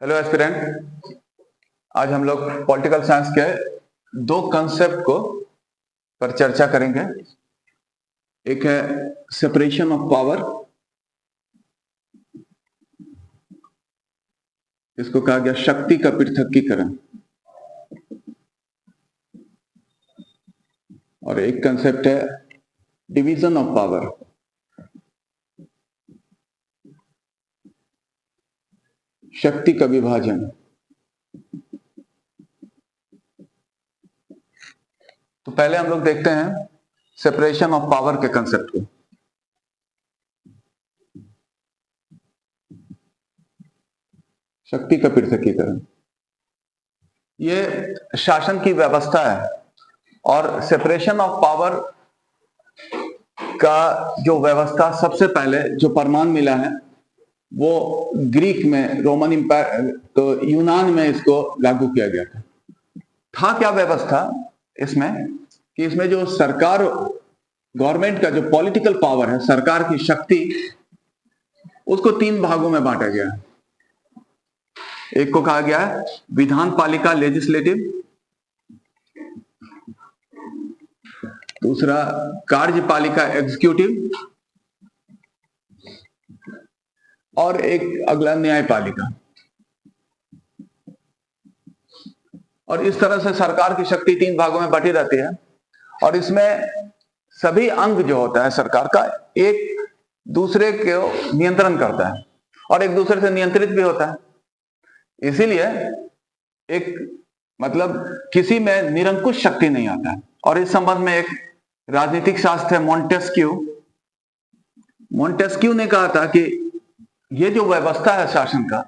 Hello aspirant. आज हम लोग पॉलिटिकल साइंस के दो कंसेप्ट को पर चर्चा करेंगे। एक है सेपरेशन ऑफ पावर, इसको कहा गया शक्ति का पृथक्कीकरण, और एक कंसेप्ट है डिवीजन ऑफ पावर, शक्ति का विभाजन। तो पहले हम लोग देखते हैं सेपरेशन ऑफ पावर के कंसेप्ट को। शक्ति का पृथक्कीकरण ये शासन की व्यवस्था है, और सेपरेशन ऑफ पावर का जो व्यवस्था सबसे पहले जो प्रमाण मिला है वो ग्रीक में, रोमन इंपायर, तो यूनान में इसको लागू किया गया था क्या व्यवस्था इसमें कि इसमें जो सरकार, गवर्नमेंट का जो पॉलिटिकल पावर है, सरकार की शक्ति, उसको तीन भागों में बांटा गया है। एक को कहा गया है विधान पालिका, लेजिस्लेटिव, दूसरा कार्यपालिका, एग्जीक्यूटिव, और एक अगला न्यायपालिका। और इस तरह से सरकार की शक्ति तीन भागों में बटी रहती है, और इसमें सभी अंग जो होता है सरकार का एक दूसरे को नियंत्रण करता है और एक दूसरे से नियंत्रित भी होता है। इसीलिए एक मतलब किसी में निरंकुश शक्ति नहीं आता है। और इस संबंध में एक राजनीतिक शास्त्र है मोंटेस्क्यू ने कहा था कि ये जो व्यवस्था है शासन का,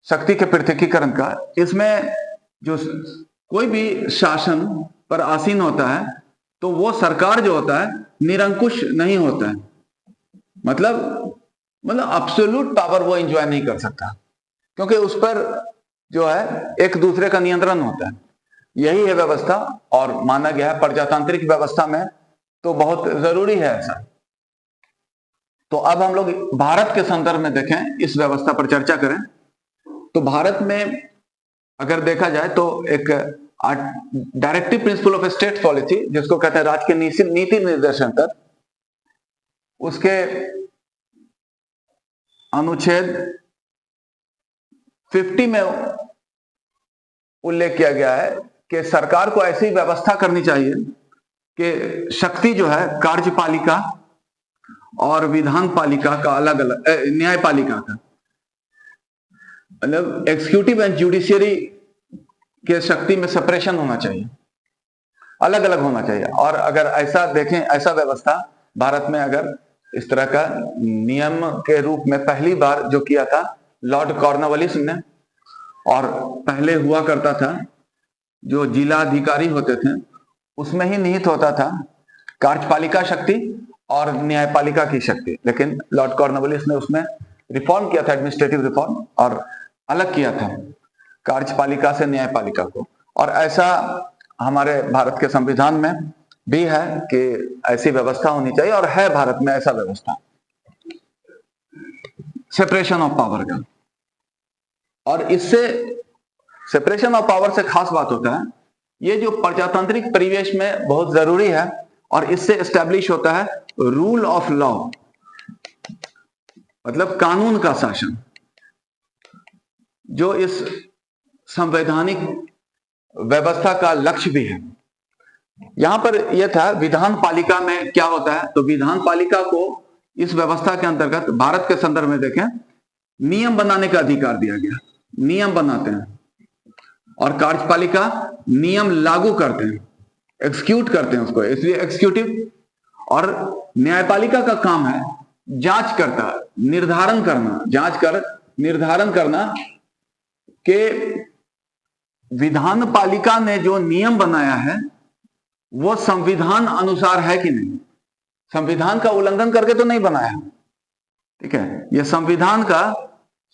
शक्ति के पृथक्कीकरण का, इसमें जो कोई भी शासन पर आसीन होता है तो वो सरकार जो होता है निरंकुश नहीं होता है, मतलब एब्सोल्यूट पावर वो एंजॉय नहीं कर सकता, क्योंकि उस पर जो है एक दूसरे का नियंत्रण होता है। यही है व्यवस्था, और माना गया है प्रजातांत्रिक व्यवस्था में तो बहुत जरूरी है ऐसा। तो अब हम लोग भारत के संदर्भ में देखें, इस व्यवस्था पर चर्चा करें। तो भारत में अगर देखा जाए तो एक directive principle of state policy, जिसको कहते हैं राज्य के नीति निर्देशन तक, उसके अनुच्छेद 50 में उल्लेख किया गया है कि सरकार को ऐसी व्यवस्था करनी चाहिए कि शक्ति जो है कार्यपालिका और विधान पालिका का अलग अलग, न्यायपालिका का, मतलब एग्जीक्यूटिव एंड जुडिशियरी के शक्ति में सेपरेशन होना चाहिए, अलग अलग होना चाहिए। और अगर ऐसा देखें, ऐसा व्यवस्था भारत में अगर इस तरह का नियम के रूप में पहली बार जो किया था लॉर्ड कॉर्नवालिस ने, और पहले हुआ करता था जो जिला अधिकारी होते थे उसमें ही निहित होता था कार्यपालिका शक्ति और न्यायपालिका की शक्ति, लेकिन लॉर्ड कॉर्नवालिस ने उसमें रिफॉर्म किया था, एडमिनिस्ट्रेटिव रिफॉर्म, और अलग किया था कार्यपालिका से न्यायपालिका को। और ऐसा हमारे भारत के संविधान में भी है कि ऐसी व्यवस्था होनी चाहिए, और है भारत में ऐसा व्यवस्था सेपरेशन ऑफ पावर का। और इससे सेपरेशन ऑफ पावर से खास बात होता है ये जो प्रजातांत्रिक परिवेश में बहुत जरूरी है, और इससे एस्टैब्लिश होता है रूल ऑफ लॉ, मतलब कानून का शासन, जो इस संवैधानिक व्यवस्था का लक्ष्य भी है। यहां पर यह था विधान पालिका में क्या होता है, तो विधान पालिका को इस व्यवस्था के अंतर्गत भारत के संदर्भ में देखें नियम बनाने का अधिकार दिया गया, नियम बनाते हैं, और कार्यपालिका नियम लागू करते हैं, एग्जीक्यूट करते हैं उसको, इसलिए एग्जीक्यूटिव। और न्यायपालिका का काम है जांच करता, निर्धारण करना, जांच कर निर्धारण करना कि विधान पालिका ने जो नियम बनाया है वो संविधान अनुसार है कि नहीं, संविधान का उल्लंघन करके तो नहीं बनाया, ठीक है। यह संविधान का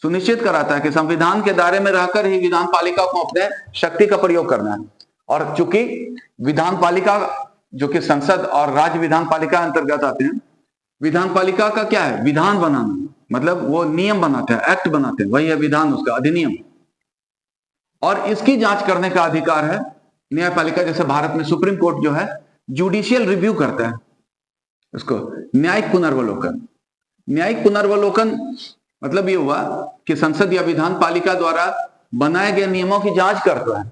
सुनिश्चित कराता है कि संविधान के दायरे में रहकर ही विधान पालिका को अपने शक्ति का प्रयोग करना है। और चूंकि विधान पालिका जो कि संसद और राज्य विधान पालिका अंतर्गत आते हैं, विधान पालिका का क्या है, विधान बनाना, मतलब वो नियम बनाते हैं, एक्ट बनाते हैं, वही है विधान, उसका अधिनियम। और इसकी जांच करने का अधिकार है न्यायपालिका। जैसे भारत में सुप्रीम कोर्ट जो है जुडिशियल रिव्यू करता है, उसको न्यायिक पुनर्वलोकन। न्यायिक पुनर्वलोकन मतलब ये हुआ कि संसद या विधान पालिका द्वारा बनाए गए नियमों की जांच करता है,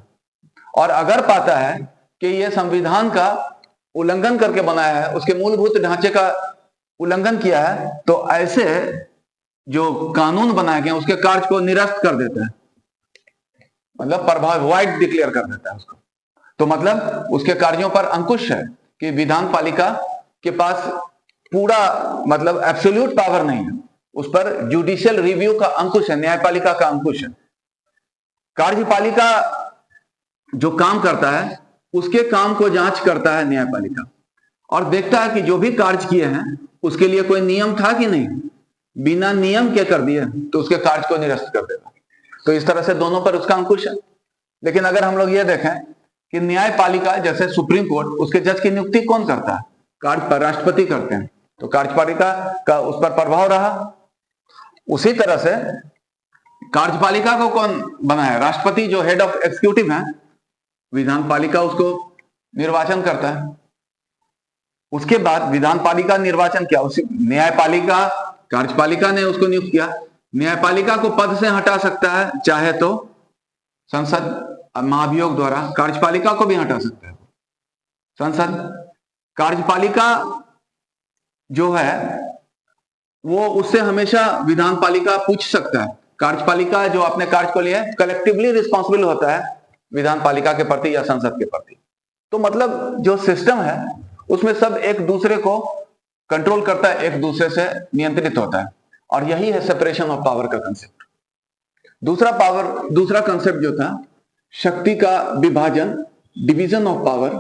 और अगर पाता है कि यह संविधान का उल्लंघन करके बनाया है, उसके मूलभूत ढांचे का उल्लंघन किया है, तो ऐसे जो कानून बनाए गए उसके कार्य को निरस्त कर देता है, मतलब प्रभाव वाइड डिक्लेयर कर देता है उसको। तो मतलब उसके कार्यों पर अंकुश है कि विधान पालिका के पास पूरा मतलब एब्सोल्यूट पावर नहीं है, उस पर जुडिशियल रिव्यू का अंकुश है, न्यायपालिका का अंकुश है। कार्यपालिका जो काम करता है उसके काम को जांच करता है न्यायपालिका, और देखता है कि जो भी कार्य किए हैं उसके लिए कोई नियम था कि नहीं। बिना नियम के कर दिए तो उसके कार्य को निरस्त कर देगा। तो इस तरह से दोनों पर उसका अंकुश है। लेकिन अगर हम लोग ये देखें कि न्यायपालिका जैसे सुप्रीम कोर्ट, उसके जज की नियुक्ति कौन करता है? कार्य राष्ट्रपति करते हैं, तो कार्यपालिका का उस पर प्रभाव रहा। उसी तरह से कार्यपालिका को कौन बनाया? राष्ट्रपति, जो हेड ऑफ एग्जीक्यूटिव है। विधान पालिका उसको निर्वाचन करता है। उसके बाद विधान पालिका निर्वाचन किया, उसी न्यायपालिका, कार्यपालिका ने उसको नियुक्त किया। न्यायपालिका को पद से हटा सकता है, चाहे तो संसद महाभियोग द्वारा। कार्यपालिका को भी हटा सकता है संसद। कार्यपालिका जो है वो उससे हमेशा विधान पालिका पूछ सकता है। कार्यपालिका जो अपने कार्य को लिए कलेक्टिवली रिस्पॉन्सिबल होता है विधान पालिका के प्रति या संसद के प्रति। तो मतलब जो सिस्टम है उसमें सब एक दूसरे को कंट्रोल करता है, एक दूसरे से नियंत्रित होता है, और यही है सेपरेशन ऑफ पावर का कंसेप्ट। दूसरा कंसेप्ट जो था शक्ति का विभाजन, डिवीजन ऑफ पावर।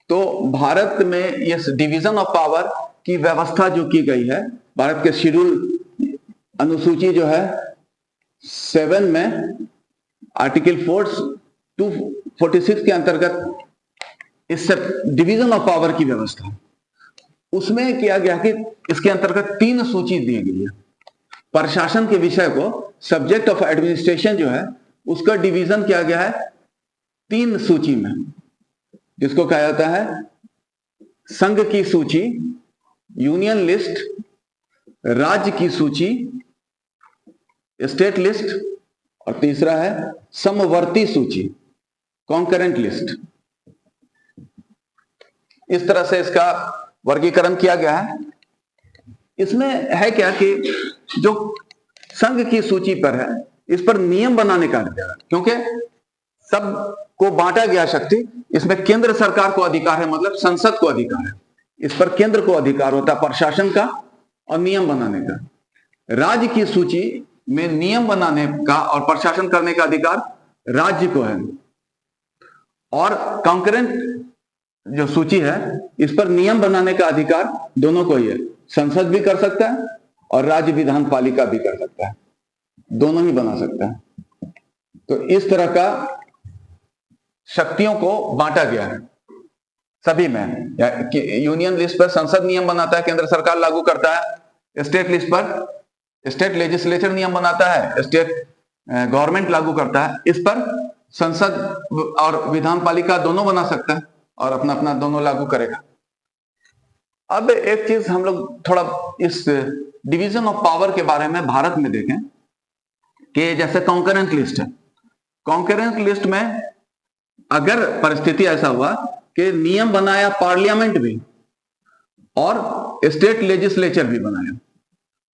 तो भारत में इस डिवीजन ऑफ पावर की व्यवस्था जो की गई है, भारत के शेड्यूल अनुसूची जो है 7 में आर्टिकल 246 के अंतर्गत इससे डिवीजन ऑफ पावर की व्यवस्था, उसमें किया गया कि इसके अंतर्गत 3 सूची दी गई है। प्रशासन के विषय को, सब्जेक्ट ऑफ एडमिनिस्ट्रेशन जो है, उसका डिवीजन किया गया है 3 सूची में, जिसको कहा जाता है संघ की सूची, यूनियन लिस्ट, राज्य की सूची, स्टेट लिस्ट, और तीसरा है समवर्ती सूची, कॉन्करेंट लिस्ट। इस तरह से इसका वर्गीकरण किया गया है। इसमें है क्या कि जो संघ की सूची पर है, इस पर नियम बनाने का अधिकार, क्योंकि सबको बांटा गया शक्ति, इसमें केंद्र सरकार को अधिकार है, मतलब संसद को अधिकार है। इस पर केंद्र को अधिकार होता है प्रशासन का और नियम बनाने का। राज्य की सूची में नियम बनाने का और प्रशासन करने का अधिकार राज्य को है, और कॉन्करेंट जो सूची है, इस पर नियम बनाने का अधिकार दोनों को ही है। संसद भी कर सकता है और राज्य विधान पालिका भी कर सकता है, दोनों ही बना सकता है। तो इस तरह का शक्तियों को बांटा गया है सभी में। यूनियन लिस्ट पर संसद नियम बनाता है, केंद्र सरकार लागू करता है। स्टेट लिस्ट पर स्टेट लेजिस्लेचर नियम बनाता है, स्टेट गवर्नमेंट लागू करता है। इस पर संसद और विधान पालिका दोनों बना सकता है और अपना अपना दोनों लागू करेगा। अब एक चीज हम लोग थोड़ा इस डिवीजन ऑफ पावर के बारे में भारत में देखें कि जैसे कॉन्करेंट लिस्ट है। कॉन्करेंट लिस्ट में अगर परिस्थिति ऐसा हुआ कि नियम बनाया पार्लियामेंट भी और स्टेट लेजिस्लेचर भी बनाया,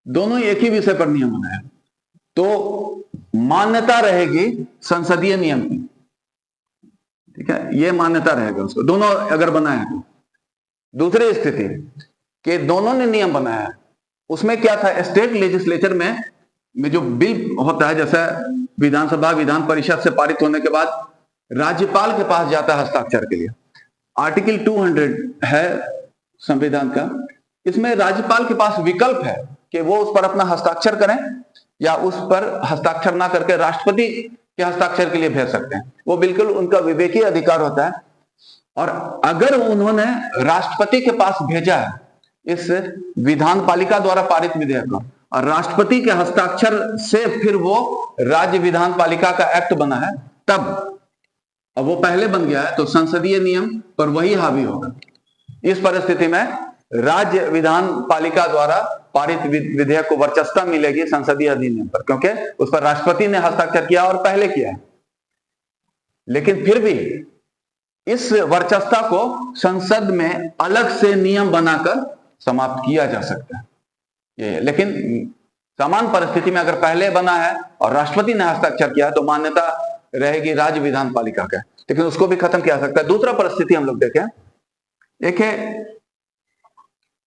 दोनों एक ही विषय पर नियम बनाया, तो मान्यता रहेगी संसदीय नियम की। ठीक है, ये मान्यता रहेगा उसको, दोनों अगर बनाए तो। दूसरी स्थिति कि दोनों ने नियम बनाया, उसमें क्या था, स्टेट लेजिस्लेचर में जो बिल होता है, जैसे विधानसभा विधान परिषद से पारित होने के बाद राज्यपाल के पास जाता है हस्ताक्षर के लिए। आर्टिकल 200 है संविधान का, इसमें राज्यपाल के पास विकल्प है कि वो उस पर अपना हस्ताक्षर करें या उस पर हस्ताक्षर ना करके राष्ट्रपति के हस्ताक्षर के लिए भेज सकते हैं। वो बिल्कुल उनका विवेकीय अधिकार होता है। और अगर उन्होंने राष्ट्रपति के पास भेजा है इस विधान पालिका द्वारा पारित विधेयक को, और राष्ट्रपति के हस्ताक्षर से फिर वो राज्य विधान पालिका का एक्ट बना है तब, अब वो पहले बन गया है तो संसदीय नियम पर वही हावी होगा। इस परिस्थिति में राज्य विधान पालिका द्वारा पारित विधेयक को वर्चस्वता मिलेगी संसदीय अधिनियम पर, क्योंकि उस पर राष्ट्रपति ने हस्ताक्षर किया और पहले किया है। लेकिन फिर भी इस वर्चस्वता को संसद में अलग से नियम बनाकर समाप्त किया जा सकता है ये, लेकिन समान परिस्थिति में अगर पहले बना है और राष्ट्रपति ने हस्ताक्षर किया तो मान्यता रहेगी राज्य विधान पालिका का, लेकिन उसको भी खत्म किया सकता है। दूसरा परिस्थिति हम लोग देखें, एक है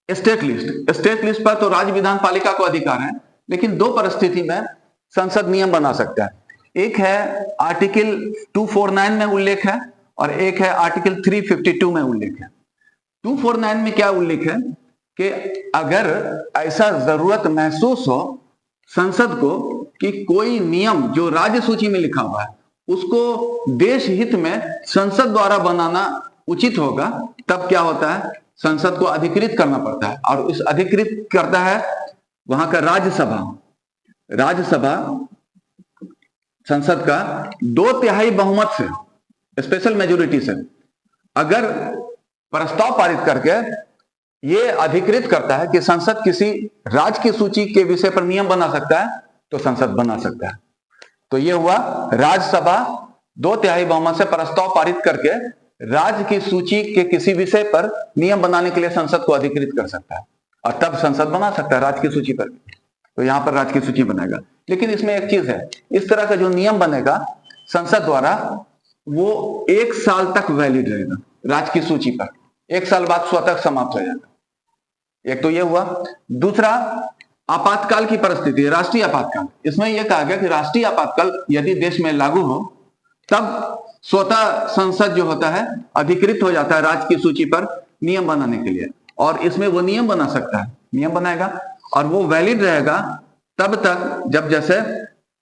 स्टेट लिस्ट। स्टेट लिस्ट पर तो राज्य विधान पालिका को अधिकार है, लेकिन दो परिस्थिति में संसद नियम बना सकता है। एक है आर्टिकल 249 में उल्लेख है और एक है आर्टिकल 352 में उल्लेख है। 249 में क्या उल्लेख है कि अगर ऐसा जरूरत महसूस हो संसद को कि कोई नियम जो राज्य सूची में लिखा हुआ है उसको देश हित में संसद द्वारा बनाना उचित होगा, तब क्या होता है, संसद को अधिकृत करना पड़ता है, और उस अधिकृत करता है वहां का राज्यसभा। राज्यसभा संसद का 2/3 बहुमत से, स्पेशल मेजोरिटी से, अगर प्रस्ताव पारित करके ये अधिकृत करता है कि संसद किसी राज्य की सूची के विषय पर नियम बना सकता है तो संसद बना सकता है। तो ये हुआ, राज्यसभा 2/3 बहुमत से प्रस्ताव पारित करके राज्य की सूची के किसी विषय पर नियम बनाने के लिए संसद को अधिकृत कर सकता है, और तब संसद बना सकता है राज्य की सूची पर। तो यहां पर राज्य की सूची बनाएगा, लेकिन इसमें एक चीज है, इस तरह का जो नियम बनेगा संसद द्वारा वो 1 साल तक वैलिड रहेगा राज्य की सूची पर, 1 साल बाद स्वतः समाप्त हो जाएगा। एक तो ये हुआ। दूसरा, आपातकाल की परिस्थिति, राष्ट्रीय आपातकाल। इसमें यह कहा गया कि राष्ट्रीय आपातकाल यदि देश में लागू हो तब स्वतः संसद जो होता है अधिकृत हो जाता है राज्य की सूची पर नियम बनाने के लिए, और इसमें वो नियम बना सकता है, नियम बनाएगा और वो वैलिड रहेगा तब तक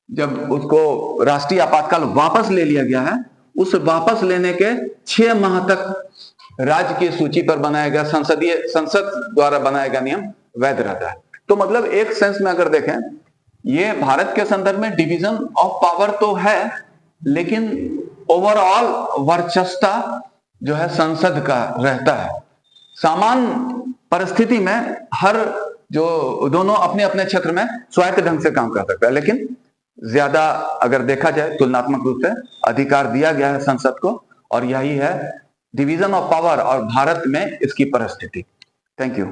जब उसको राष्ट्रीय आपातकाल वापस ले लिया गया है, उस वापस लेने के 6 माह तक राज्य की सूची पर बनाया गया संसद द्वारा बनाया गया नियम वैध रहता है। तो मतलब एक सेंस में अगर देखें, ये भारत के संदर्भ में डिवीजन ऑफ पावर तो है, लेकिन ओवरऑल वर्चस्वता जो है संसद का रहता है। सामान्य परिस्थिति में हर जो दोनों अपने अपने क्षेत्र में स्वायत्त ढंग से काम कर सकता है, लेकिन ज्यादा अगर देखा जाए तुलनात्मक रूप से अधिकार दिया गया है संसद को, और यही है डिवीजन ऑफ पावर और भारत में इसकी परिस्थिति। Thank you.